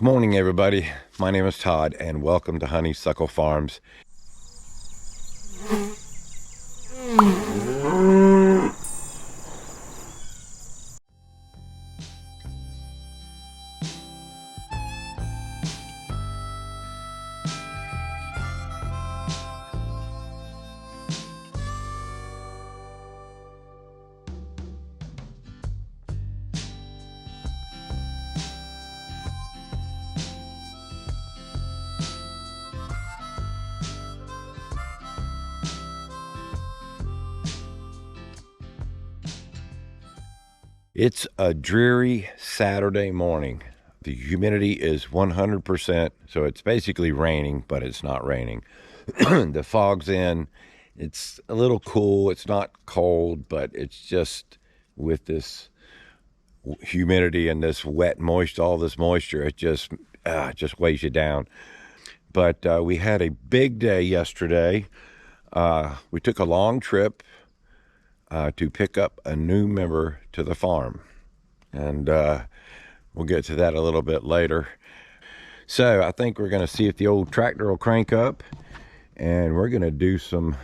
Good morning, everybody. My name is Todd, and welcome to Honeysuckle Farms. It's a dreary Saturday morning. The humidity is 100%, so it's basically raining, but it's not raining. The fog's in. It's a little cool. It's not cold, but it's just with this humidity and this wet all this moisture, it just weighs you down. But we had a big day yesterday. We took a long trip to pick up a new member to the farm. And we'll get to that a little bit later. So I think we're going to see if the old tractor will crank up, and we're going to do some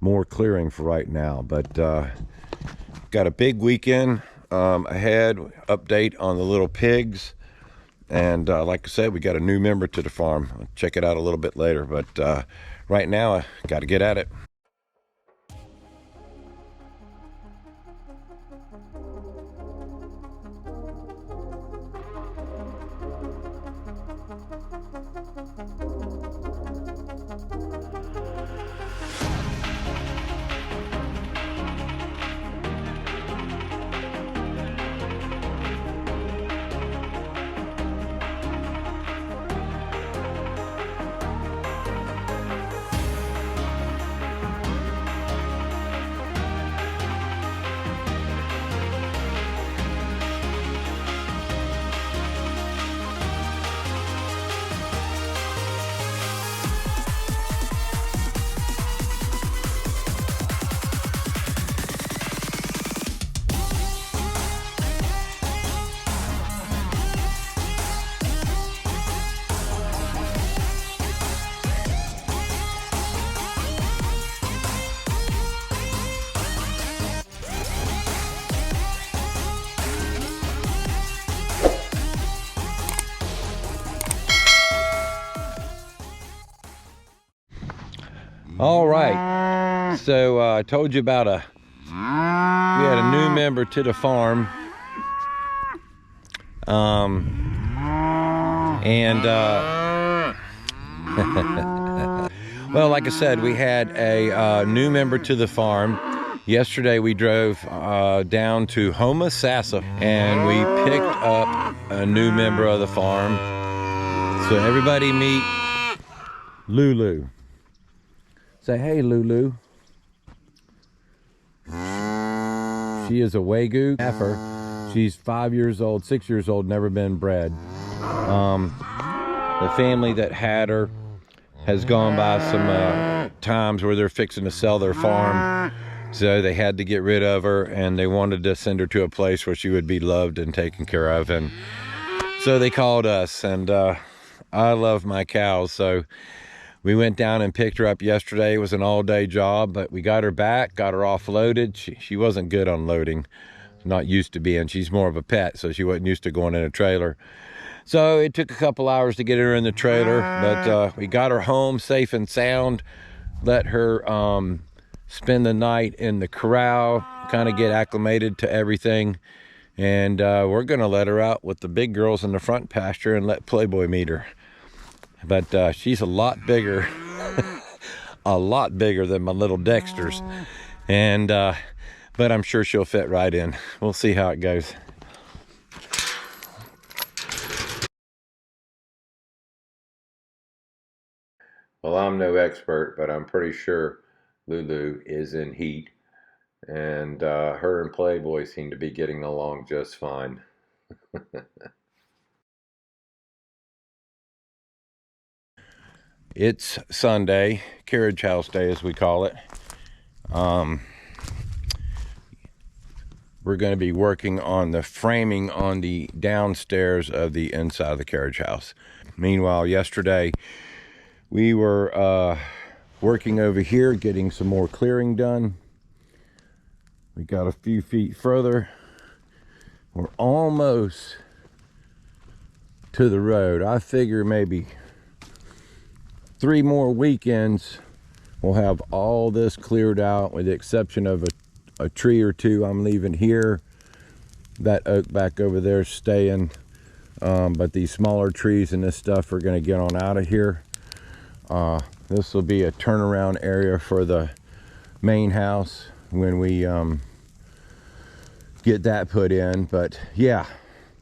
more clearing for right now. But got a big weekend ahead. Update on the little pigs. And like I said, we got a new member to the farm. I'll check it out a little bit later. But right now, I got to get at it. All right, so I told you about we had a new member to the farm, well, like I said, we had a new member to the farm. Yesterday we drove down to Homosassa, and we picked up a new member of the farm. So everybody meet Lulu. Say, hey, Lulu. She is a Wagyu heifer. She's 5 years old, 6 years old, never been bred. The family that had her has gone by some times where they're fixing to sell their farm. So they had to get rid of her, and they wanted to send her to a place where she would be loved and taken care of. And so they called us, and I love my cows, so we went down and picked her up yesterday. It was an all-day job, but we got her back, got her offloaded. She wasn't good on loading, not used to being. She's more of a pet, so she wasn't used to going in a trailer. So it took a couple hours to get her in the trailer, but we got her home safe and sound, let her spend the night in the corral, kind of get acclimated to everything. And we're going to let her out with the big girls in the front pasture and let Playboy meet her. But she's a lot bigger, a lot bigger than my little Dexter's. And, but I'm sure she'll fit right in. We'll see how it goes. Well, I'm no expert, but I'm pretty sure Lulu is in heat. And her and Playboy seem to be getting along just fine. It's Sunday, Carriage House Day as we call it. we're going to be working on the framing on the downstairs of the inside of the carriage house. Meanwhile, yesterday we were working over here, getting some more clearing done. We got a few feet further. We're almost to the road. I figure maybe 3 more weekends we'll have all this cleared out, with the exception of a tree or two I'm leaving here. That oak back over there is staying, but these smaller trees and this stuff are going to get on out of here. This will be a turnaround area for the main house when we get that put in. But yeah,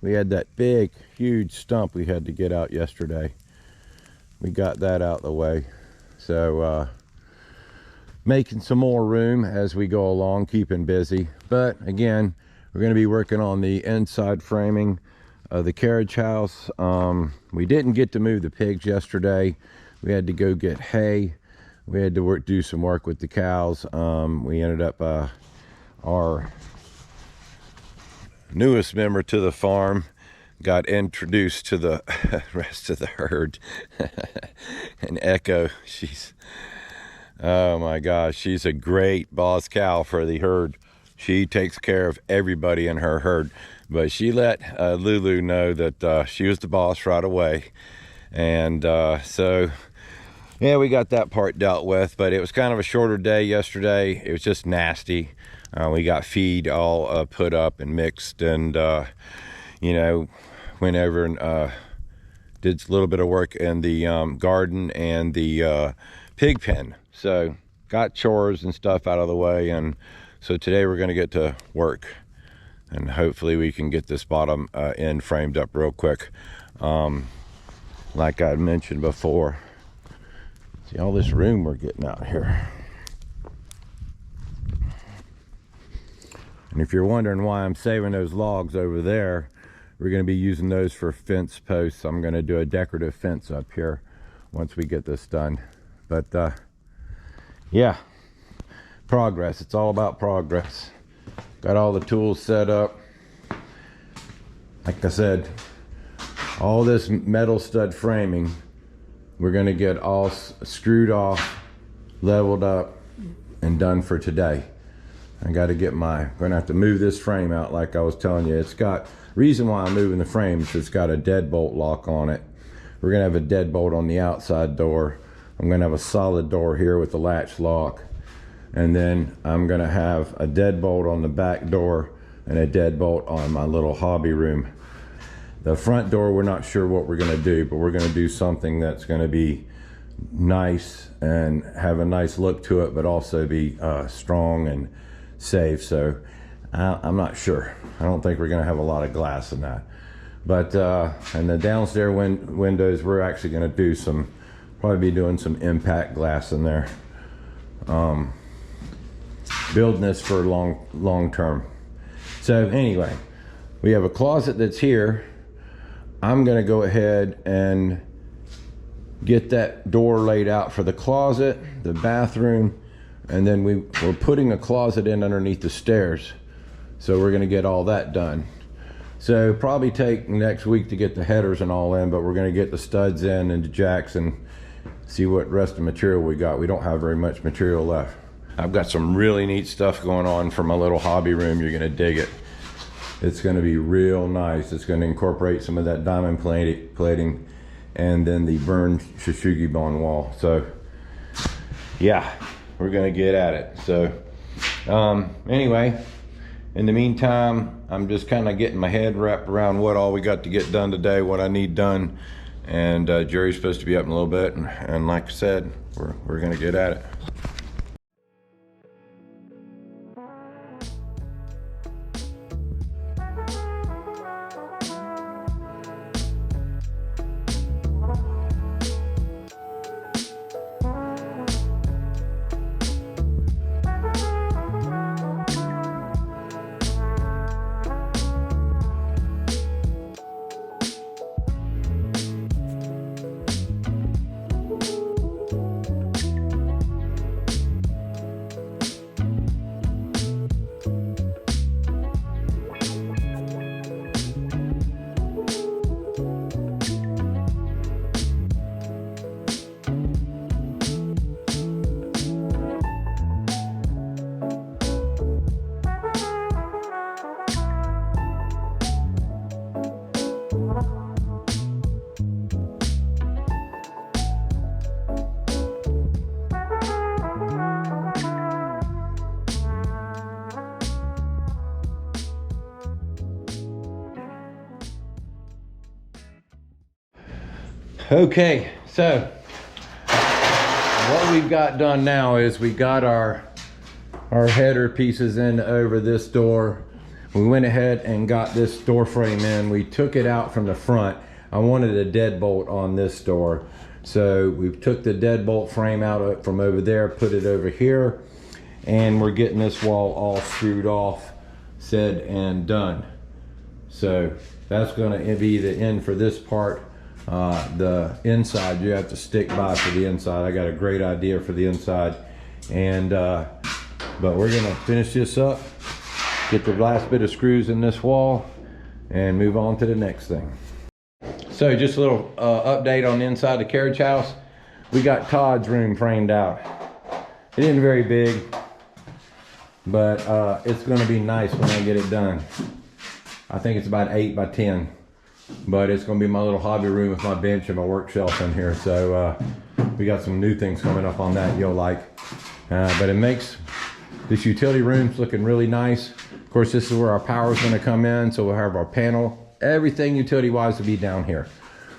we had that big huge stump we had to get out yesterday. We got that out the way, so making some more room as we go along, keeping busy. But again, we're going to be working on the inside framing of the carriage house. We didn't get to move the pigs yesterday. We had to go get hay. We had to do some work with the cows. We ended up our newest member to the farm got introduced to the rest of the herd. And Echo, oh my gosh, she's a great boss cow for the herd. She takes care of everybody in her herd. But she let Lulu know that she was the boss right away. And so yeah, we got that part dealt with. But it was kind of a shorter day yesterday. It was just nasty. We got feed all put up and mixed, and you know, went over and did a little bit of work in the garden and the pig pen. So got chores and stuff out of the way, and so today we're going to get to work, and hopefully we can get this bottom end framed up real quick. Like I mentioned before, see all this room we're getting out here. And if you're wondering why I'm saving those logs over there, we're going to be using those for fence posts. I'm going to do a decorative fence up here once we get this done. But yeah, progress. It's all about progress. Got all the tools set up. Like I said, all this metal stud framing, we're going to get all screwed off, leveled up, and done for today. I got to get going to have to move this frame out like I was telling you. It's got, reason why I'm moving the frame is it's got a deadbolt lock on it. We're going to have a deadbolt on the outside door. I'm going to have a solid door here with the latch lock. And then I'm going to have a deadbolt on the back door and a deadbolt on my little hobby room. The front door, we're not sure what we're going to do, but we're going to do something that's going to be nice and have a nice look to it, but also be strong and safe. So I'm not sure. I don't think we're going to have a lot of glass in that. But and the downstairs windows, we're actually going to do probably be doing some impact glass in there. Building this for long term. So anyway, we have a closet that's here. I'm going to go ahead and get that door laid out for the closet, the bathroom, and then we're putting a closet in underneath the stairs. So we're going to get all that done. So probably take next week to get the headers and all in, but we're going to get the studs in and the jacks and see what rest of material we got. We don't have very much material left. I've got some really neat stuff going on for my little hobby room. You're going to dig it. It's going to be real nice. It's going to incorporate some of that diamond plating and then the burned Shishugibon bone wall. So yeah, we're going to get at it. So anyway, in the meantime, I'm just kind of getting my head wrapped around what all we got to get done today, what I need done. And Jerry's supposed to be up in a little bit. And like I said, we're going to get at it. Okay, so what we've got done now is we got our header pieces in over this door. We went ahead and got this door frame in. We took it out from the front. I wanted a deadbolt on this door. So we took the deadbolt frame out from over there, put it over here, and we're getting this wall all screwed off, said and done. So that's gonna be the end for this part. The inside, you have to stick by for the inside. I got a great idea for the inside. And but we're gonna finish this up, get the last bit of screws in this wall, and move on to the next thing. So just a little update on the inside of the carriage house. We got Todd's room framed out. It isn't very big, but it's gonna be nice when I get it done. I think it's about 8 by 10. But it's going to be my little hobby room with my bench and my work shelf in here. So we got some new things coming up on that you'll like. But it makes this utility room's looking really nice. Of course, this is where our power is going to come in. So we'll have our panel, everything utility wise to be down here.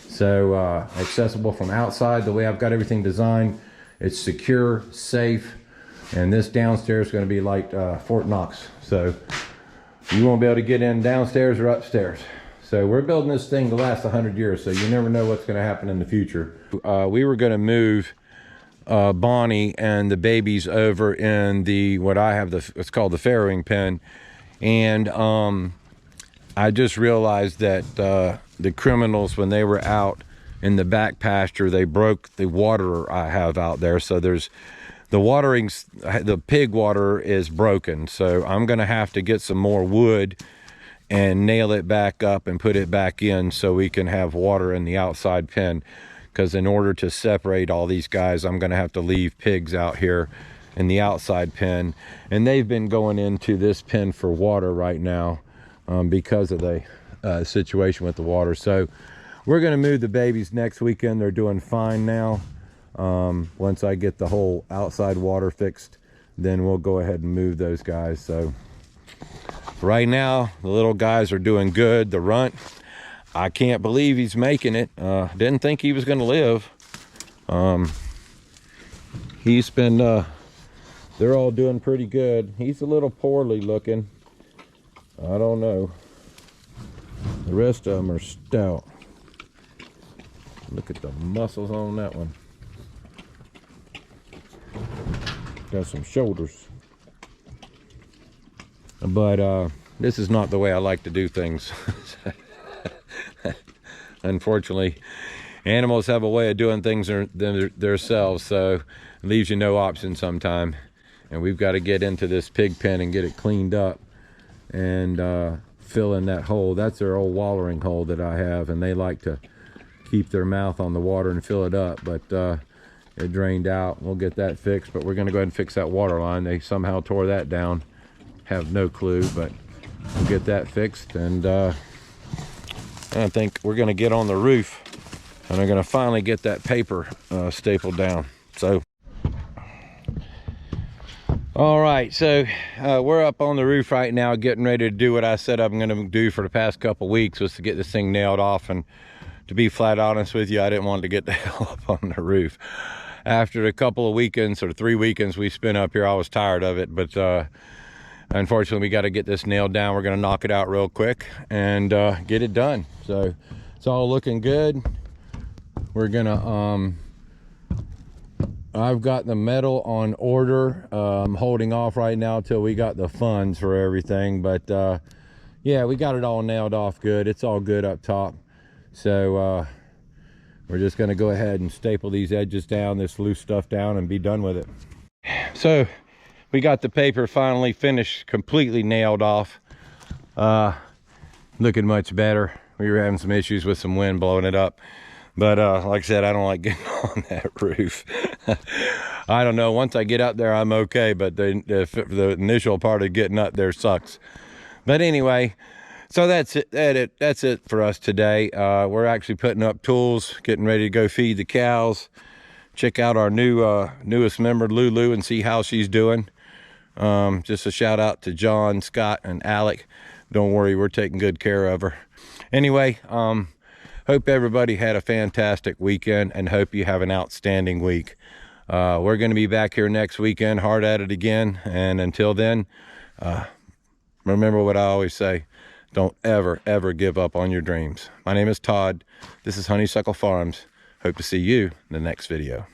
So accessible from outside, the way I've got everything designed. It's secure, safe. And this downstairs is going to be like Fort Knox. So you won't be able to get in downstairs or upstairs. So we're building this thing to last 100 years, so you never know what's going to happen in the future. We were going to move Bonnie and the babies over in the, what I have, it's called the farrowing pen. And I just realized that the criminals, when they were out in the back pasture, they broke the water I have out there. So there's, the pig water is broken. So I'm going to have to get some more wood and nail it back up and put it back in so we can have water in the outside pen. Because in order to separate all these guys, I'm going to have to leave pigs out here in the outside pen. And they've been going into this pen for water right now because of the situation with the water. So we're going to move the babies next weekend. They're doing fine now. Once I get the whole outside water fixed, then we'll go ahead and move those guys. So right now, the little guys are doing good. The runt, I can't believe he's making it. Didn't think he was going to live. He's been, they're all doing pretty good. He's a little poorly looking. I don't know. The rest of them are stout. Look at the muscles on that one. Got some shoulders. But this is not the way I like to do things. Unfortunately, animals have a way of doing things themselves, so it leaves you no option sometime. And we've got to get into this pig pen and get it cleaned up and fill in that hole. That's their old wallering hole that I have, and they like to keep their mouth on the water and fill it up, but it drained out. We'll get that fixed, but we're going to go ahead and fix that water line. They somehow tore that down. Have no clue, but we'll get that fixed. And I think we're going to get on the roof, and I'm going to finally get that paper stapled down. So all right, so we're up on the roof right now getting ready to do what I said I'm going to do for the past couple weeks, was to get this thing nailed off. And to be flat honest with you, I didn't want to get the hell up on the roof. After a couple of weekends, or 3 weekends we spent up here, I was tired of it. But unfortunately, we got to get this nailed down. We're going to knock it out real quick and get it done. So it's all looking good. We're going to, I've got the metal on order. I'm holding off right now till we got the funds for everything. But yeah, we got it all nailed off good. It's all good up top. So we're just going to go ahead and staple these edges down, this loose stuff down, and be done with it. So we got the paper finally finished, completely nailed off. Looking much better. We were having some issues with some wind blowing it up. But like I said, I don't like getting on that roof. I don't know. Once I get up there, I'm okay. But the initial part of getting up there sucks. But anyway, so that's it. That's it for us today. We're actually putting up tools, getting ready to go feed the cows. Check out our newest member, Lulu, and see how she's doing. Just a shout out to John, Scott, and Alec. Don't worry, we're taking good care of her. Anyway, hope Hope everybody had a fantastic weekend and hope you have an outstanding week. We're going to be back here next weekend, hard at it again. And until then, remember what I always say, don't ever give up on your dreams. My name is Todd. This is Honeysuckle Farms. Hope to see you in the next video.